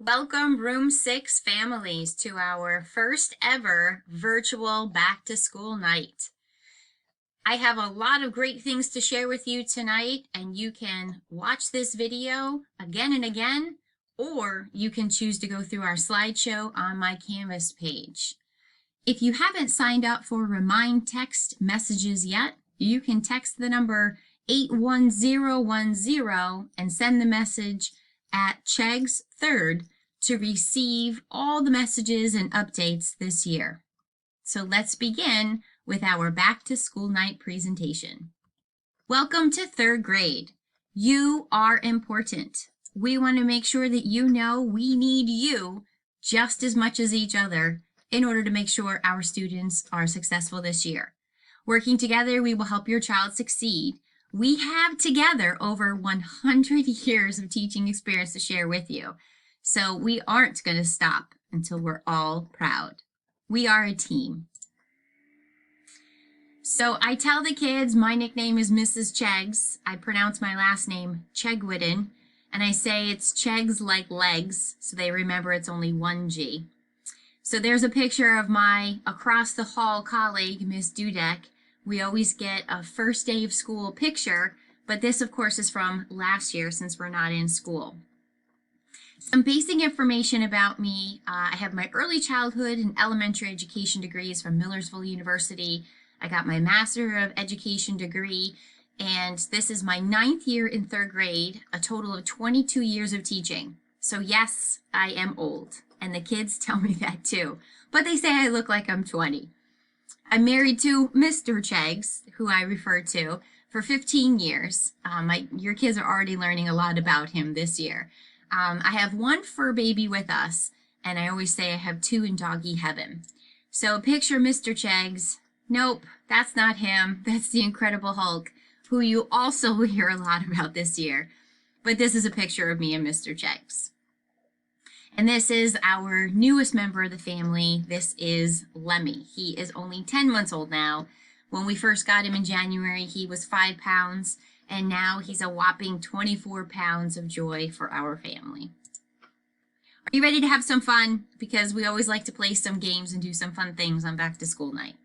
Welcome Room 6 families to our first ever virtual back to school night. I have a lot of great things to share with you tonight, and you can watch this video again and again, or you can choose to go through our slideshow on my Canvas page. If you haven't signed up for Remind text messages yet, you can text the number 81010 and send the message at Cheg's Third to receive all the messages and updates this year. So let's begin with our back to school night presentation. Welcome to third grade. You are important. We want to make sure that you know we need you just as much as each other in order to make sure our students are successful this year. Working together, we will help your child succeed. We have together over 100 years of teaching experience to share with you. So we aren't going to stop until we're all proud. We are a team. So I tell the kids my nickname is Mrs. Chegs. I pronounce my last name Chegwidden, and I say it's Chegs like legs, so they remember it's only one G. So there's a picture of my across the hall colleague, Miss Dudek. We always get a first day of school picture, but this of course is from last year since we're not in school. Some basic information about me. I have my early childhood and elementary education degrees from Millersville University. I got my Master of Education degree, and this is my 9th year in third grade, a total of 22 years of teaching. So yes, I am old, and the kids tell me that too, but they say I look like I'm 20. I'm married to Mr. Chegs, who I refer to, for 15 years. Your kids are already learning a lot about him this year. I have one fur baby with us, and I always say I have two in doggy heaven. So picture Mr. Chegs. Nope, that's not him. That's the Incredible Hulk, who you also hear a lot about this year. But this is a picture of me and Mr. Chegs. And this is our newest member of the family. This is Lemmy. He is only 10 months old now. When we first got him in January, he was 5 pounds, and now he's a whopping 24 pounds of joy for our family. Are you ready to have some fun? Because we always like to play some games and do some fun things on back to school night.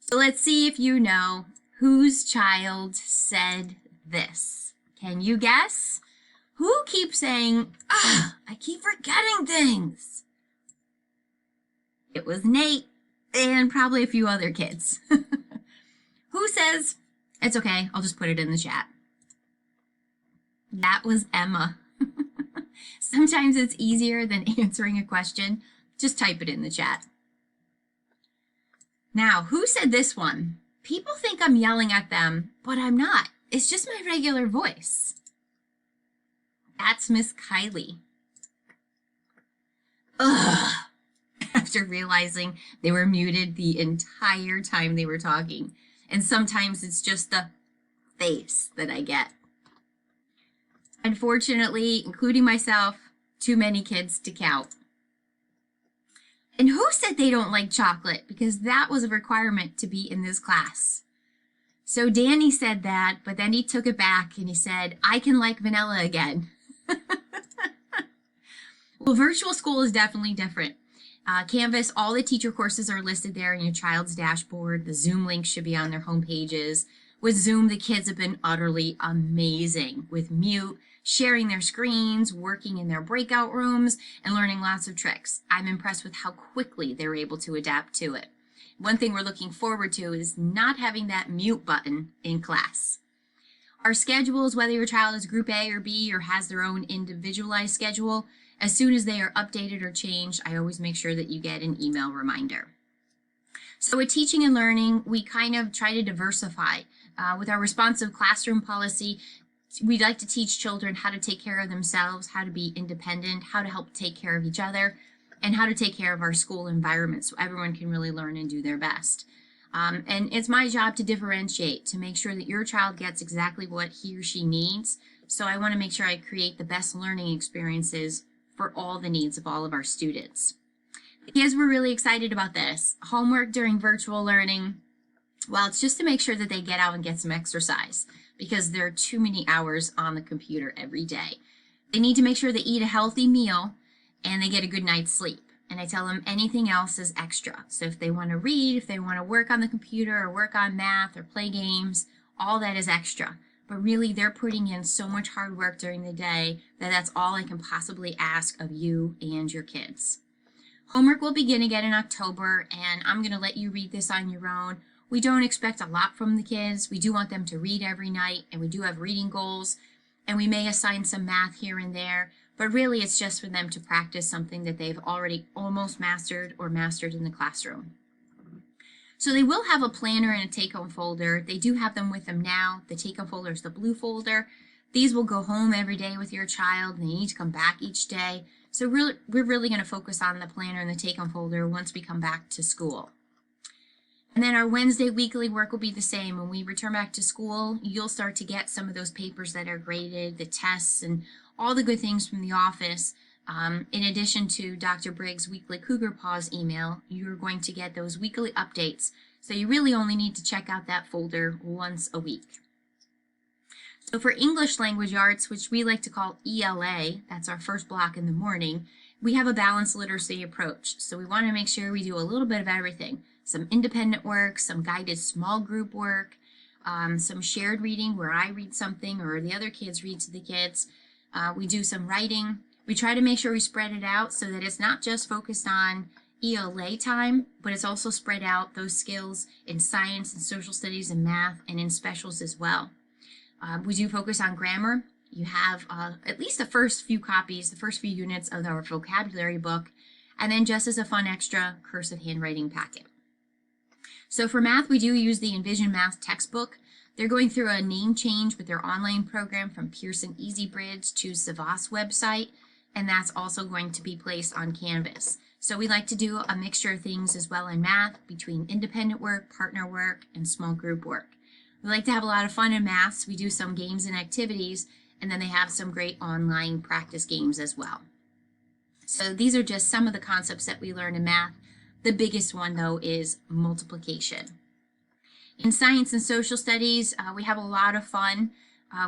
So let's see if you know whose child said this. Can you guess? Who keeps saying, I keep forgetting things? It was Nate and probably a few other kids. Who says, it's okay, I'll just put it in the chat? That was Emma. Sometimes it's easier than answering a question. Just type it in the chat. Now, who said this one? People think I'm yelling at them, but I'm not. It's just my regular voice. That's Miss Kylie. Ugh. After realizing they were muted the entire time they were talking. And sometimes it's just the face that I get. Unfortunately, including myself, too many kids to count. And who said they don't like chocolate? Because that was a requirement to be in this class. So Danny said that, but then he took it back and he said, I can like vanilla again. Well, virtual school is definitely different. Canvas, all the teacher courses are listed there in your child's dashboard. The Zoom links should be on their home pages. With Zoom, the kids have been utterly amazing with Mute, sharing their screens, working in their breakout rooms, and learning lots of tricks. I'm impressed with how quickly they're able to adapt to it. One thing we're looking forward to is not having that mute button in class. Our schedules, whether your child is group A or B or has their own individualized schedule, as soon as they are updated or changed, I always make sure that you get an email reminder. So with teaching and learning, we kind of try to diversify. With our responsive classroom policy, we'd like to teach children how to take care of themselves, how to be independent, how to help take care of each other, and how to take care of our school environment so everyone can really learn and do their best. And it's my job to differentiate, to make sure that your child gets exactly what he or she needs. So I want to make sure I create the best learning experiences for all the needs of all of our students. The kids were really excited about this. Homework during virtual learning, well, it's just to make sure that they get out and get some exercise because there are too many hours on the computer every day. They need to make sure they eat a healthy meal and they get a good night's sleep. And I tell them anything else is extra. So if they want to read, if they want to work on the computer or work on math or play games, all that is extra. But really, they're putting in so much hard work during the day that that's all I can possibly ask of you and your kids. Homework will begin again in October, and I'm going to let you read this on your own. We don't expect a lot from the kids. We do want them to read every night, and we do have reading goals, and we may assign some math here and there, but really it's just for them to practice something that they've already almost mastered or mastered in the classroom. So they will have a planner and a take-home folder. They do have them with them now. The take-home folder is the blue folder. These will go home every day with your child, and they need to come back each day. So we're really going to focus on the planner and the take-home folder once we come back to school. And then our Wednesday weekly work will be the same. When we return back to school, you'll start to get some of those papers that are graded, the tests, and all the good things from the office. In addition to Dr. Briggs' weekly Cougar Paws email, you're going to get those weekly updates. So you really only need to check out that folder once a week. So for English Language Arts, which we like to call ELA, that's our first block in the morning, we have a balanced literacy approach. So we want to make sure we do a little bit of everything. Some independent work, some guided small group work, some shared reading where I read something or the other kids read to the kids. We do some writing. We try to make sure we spread it out so that it's not just focused on ELA time, but it's also spread out those skills in science and social studies and math and in specials as well. We do focus on grammar. You have at least the first few copies, the first few units of our vocabulary book, and then just as a fun extra, cursive handwriting packet. So for math, we do use the Envision Math textbook. They're going through a name change with their online program from Pearson EasyBridge to Savas website, and that's also going to be placed on Canvas. So we like to do a mixture of things as well in math between independent work, partner work, and small group work. We like to have a lot of fun in maths. We do some games and activities, and then they have some great online practice games as well. So these are just some of the concepts that we learn in math. The biggest one, though, is multiplication. In science and social studies, we have a lot of fun.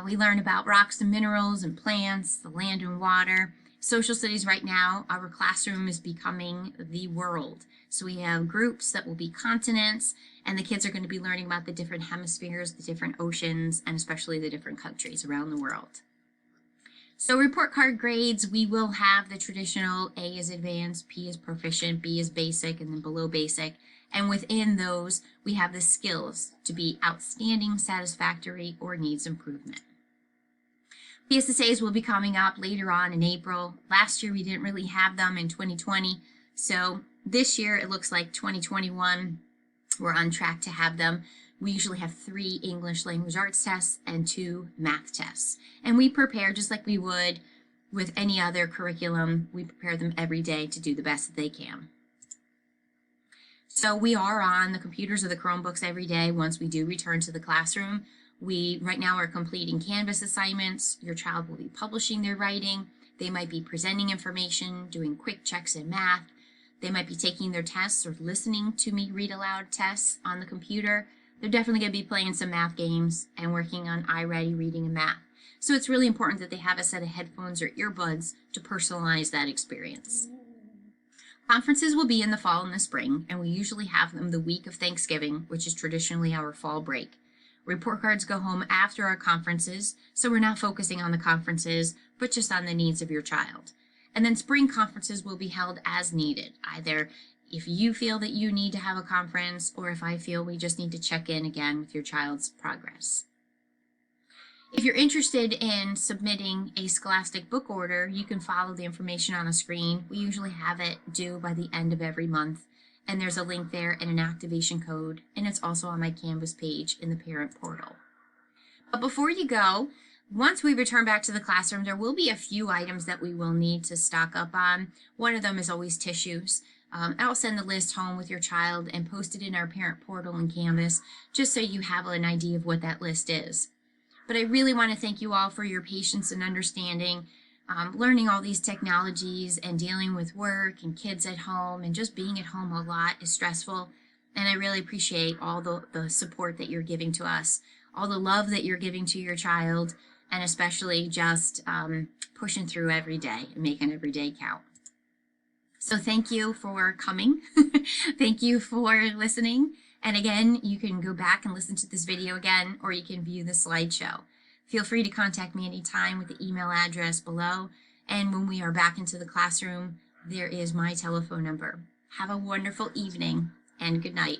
We learn about rocks and minerals and plants, the land and water. Social studies right now, our classroom is becoming the world. So we have groups that will be continents, and the kids are going to be learning about the different hemispheres, the different oceans, and especially the different countries around the world. So report card grades, we will have the traditional A is advanced, P is proficient, B is basic, and then below basic. And within those, we have the skills to be outstanding, satisfactory, or needs improvement. PSSAs will be coming up later on in April. Last year, we didn't really have them in 2020. So this year, it looks like 2021, we're on track to have them. We usually have 3 English language arts tests and 2 math tests. And we prepare just like we would with any other curriculum. We prepare them every day to do the best that they can. So we are on the computers or the Chromebooks every day once we do return to the classroom. We right now are completing Canvas assignments. Your child will be publishing their writing. They might be presenting information, doing quick checks in math. They might be taking their tests or listening to me read aloud tests on the computer. They're definitely going to be playing some math games and working on iReady reading and math. So it's really important that they have a set of headphones or earbuds to personalize that experience. Conferences will be in the fall and the spring, and we usually have them the week of Thanksgiving, which is traditionally our fall break. Report cards go home after our conferences, so we're not focusing on the conferences, but just on the needs of your child. And then spring conferences will be held as needed, either if you feel that you need to have a conference, or if I feel we just need to check in again with your child's progress. If you're interested in submitting a Scholastic book order, you can follow the information on the screen. We usually have it due by the end of every month, and there's a link there and an activation code, and it's also on my Canvas page in the parent portal. But before you go, once we return back to the classroom, there will be a few items that we will need to stock up on. One of them is always tissues. I'll send the list home with your child and post it in our parent portal in Canvas, just so you have an idea of what that list is. But I really want to thank you all for your patience and understanding. Learning all these technologies and dealing with work and kids at home and just being at home a lot is stressful. And I really appreciate all the support that you're giving to us, all the love that you're giving to your child, and especially just pushing through every day and making every day count. So thank you for coming. Thank you for listening. And again, you can go back and listen to this video again, or you can view the slideshow. Feel free to contact me anytime with the email address below. And when we are back into the classroom, there is my telephone number. Have a wonderful evening and good night.